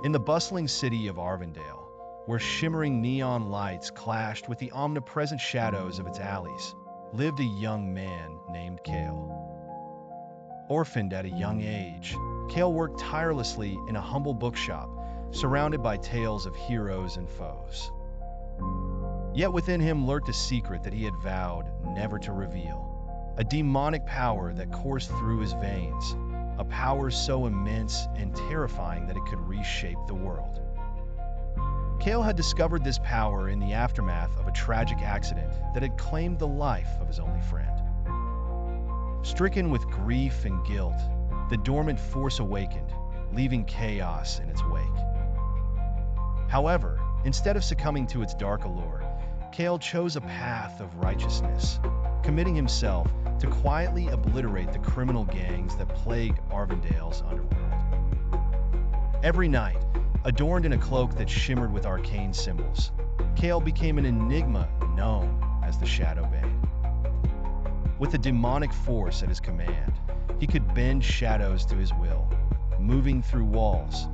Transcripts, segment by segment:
In the bustling city of Arvindale, where shimmering neon lights clashed with the omnipresent shadows of its alleys, lived a young man named Kale. Orphaned at a young age, Kale worked tirelessly in a humble bookshop, surrounded by tales of heroes and foes. Yet within him lurked a secret that he had vowed never to reveal, a demonic power that coursed through his veins, a power so immense and terrifying that it could reshape the world. Kale had discovered this power in the aftermath of a tragic accident that had claimed the life of his only friend. Stricken with grief and guilt, the dormant force awakened, leaving chaos in its wake. However, instead of succumbing to its dark allure, Kale chose a path of righteousness, committing himself to quietly obliterate the criminal gangs that plagued Arvindale's underworld. Every night, adorned in a cloak that shimmered with arcane symbols, Kale became an enigma known as the Shadow Bane. With a demonic force at his command, he could bend shadows to his will, moving through walls,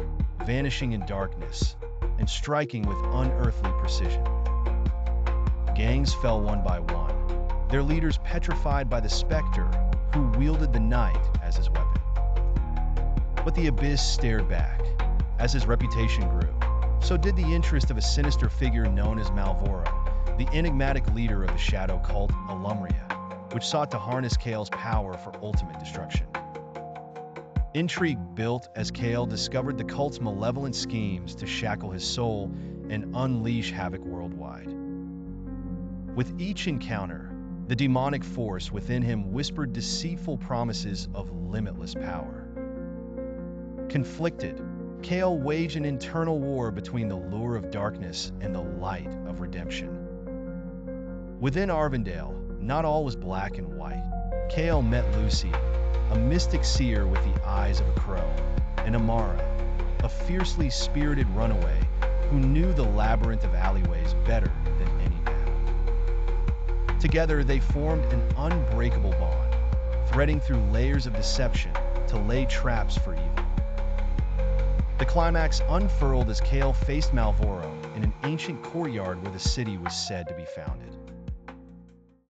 vanishing in darkness, and striking with unearthly precision. Gangs fell one by one, their leaders petrified by the specter who wielded the night as his weapon. But the abyss stared back. As his reputation grew, so did the interest of a sinister figure known as Malvoro, the enigmatic leader of the shadow cult Alumria, which sought to harness Kale's power for ultimate destruction. Intrigue built as Kale discovered the cult's malevolent schemes to shackle his soul and unleash havoc worldwide. With each encounter, the demonic force within him whispered deceitful promises of limitless power. Conflicted, Kale waged an internal war between the lure of darkness and the light of redemption. Within Arvindale, not all was black and white. Kale met Lucy, a mystic seer with the eyes of a crow, and Amara, a fiercely spirited runaway who knew the labyrinth of alleyways better than any path. Together, they formed an unbreakable bond, threading through layers of deception to lay traps for evil. The climax unfurled as Kale faced Malvoro in an ancient courtyard where the city was said to be founded.